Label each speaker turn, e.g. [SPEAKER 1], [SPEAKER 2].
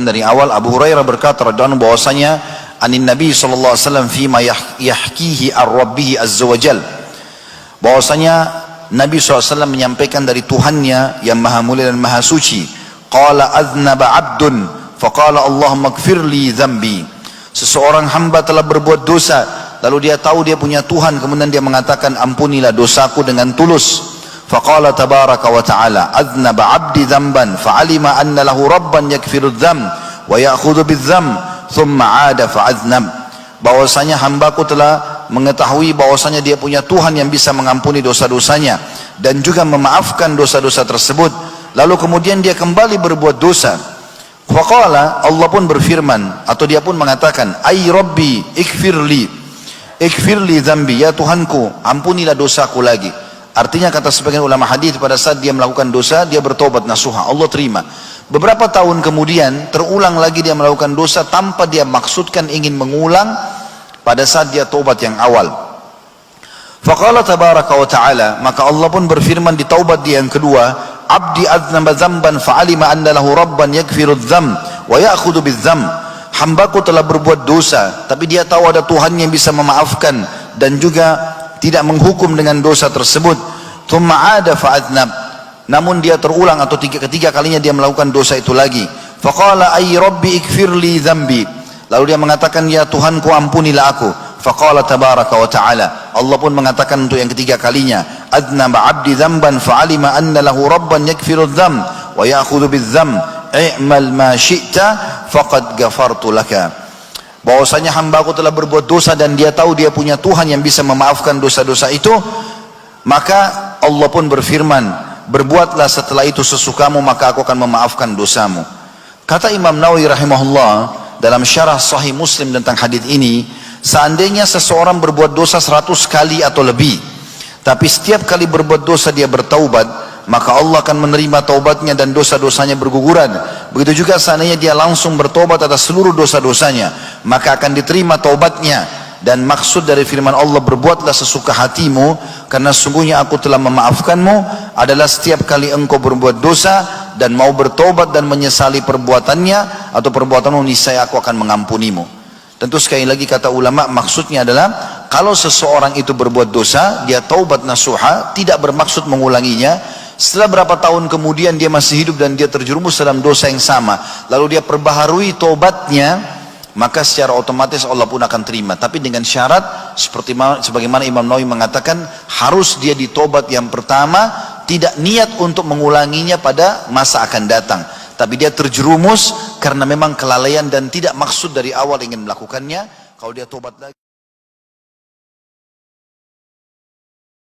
[SPEAKER 1] Dari awal Abu Hurairah berkata radhiyallahu anhu bahwasanya anin Nabi sallallahu alaihi wasallam fima yahkihi ar-Rabbih azza wajal, bahwasanya Nabi SAW menyampaikan dari Tuhannya yang maha mulia dan maha suci. Qala aznaba abdun faqala Allahumma ighfir li dhanbi. Seseorang hamba telah berbuat dosa, lalu dia tahu dia punya Tuhan, kemudian dia mengatakan ampunilah dosaku dengan tulus. Faqala tabaraka wa ta'ala aznaba abdi dhanban fa'alima anna lahu rabban yakfiru dzam wa ya'khudhu bidzam thumma 'ada fa'aznab. Bahwasanya hambaku telah mengetahui bahwasanya dia punya Tuhan yang bisa mengampuni dosa-dosanya dan juga memaafkan dosa-dosa tersebut, lalu kemudian dia kembali berbuat dosa. Faqala, Allah pun berfirman atau dia pun mengatakan, ay rabbi ikfirli dzambi, ya Tuhanku ampunilah dosaku lagi. Artinya kata sebagian ulama hadis, pada saat dia melakukan dosa dia bertobat nasuha, Allah terima. Beberapa tahun kemudian terulang lagi dia melakukan dosa tanpa dia maksudkan ingin mengulang pada saat dia taubat yang awal. Faqala tabaraka wa ta'ala, maka Allah pun berfirman di taubat dia yang kedua, abdi aznaba dzamban fa'alima anna lahu rabban yakfiru dzam wa ya'khudhu bidzam. Hambaku telah berbuat dosa, tapi dia tahu ada Tuhan yang bisa memaafkan dan juga tidak menghukum dengan dosa tersebut. Thumma 'ada fa'aznab, namun dia terulang atau ketiga kalinya dia melakukan dosa itu lagi. Faqala ay rabbi ighfirli dzambi, lalu dia mengatakan ya Tuhanku ampunilah aku. Faqala tabaraka wa ta'ala, Allah pun mengatakan untuk yang ketiga kalinya, aznaba 'abdi dzamban fa'alima anna lahu rabban yakfiru dzam wa ya'khudhu bidzam i'mal ma syi'ta faqad ghafartu laka. Bahwasanya hambaku telah berbuat dosa dan dia tahu dia punya Tuhan yang bisa memaafkan dosa-dosa itu, maka Allah pun berfirman, berbuatlah setelah itu sesukamu maka aku akan memaafkan dosamu. Kata Imam Nawawi rahimahullah dalam syarah Sahih Muslim tentang hadis ini, seandainya seseorang berbuat dosa 100 kali atau lebih, tapi setiap kali berbuat dosa dia bertaubat, maka Allah akan menerima taubatnya dan dosa-dosanya berguguran. Begitu juga seandainya dia langsung bertobat atas seluruh dosa-dosanya, maka akan diterima taubatnya. Dan maksud dari firman Allah, berbuatlah sesuka hatimu karena sungguhnya aku telah memaafkanmu, adalah setiap kali engkau berbuat dosa dan mau bertobat dan menyesali perbuatannya atau perbuatanmu, niscaya aku akan mengampunimu. Tentu sekali lagi kata ulama, maksudnya adalah kalau seseorang itu berbuat dosa, dia taubat nasuha, tidak bermaksud mengulanginya. Setelah berapa tahun kemudian dia masih hidup dan dia terjerumus dalam dosa yang sama, lalu dia perbaharui taubatnya, maka secara otomatis Allah pun akan terima. Tapi dengan syarat sebagaimana Imam Nawawi mengatakan, harus dia ditaubat yang pertama, tidak niat untuk mengulanginya pada masa akan datang, tapi dia terjerumus karena memang kelalaian dan tidak maksud dari awal ingin melakukannya. Kalau dia taubat lagi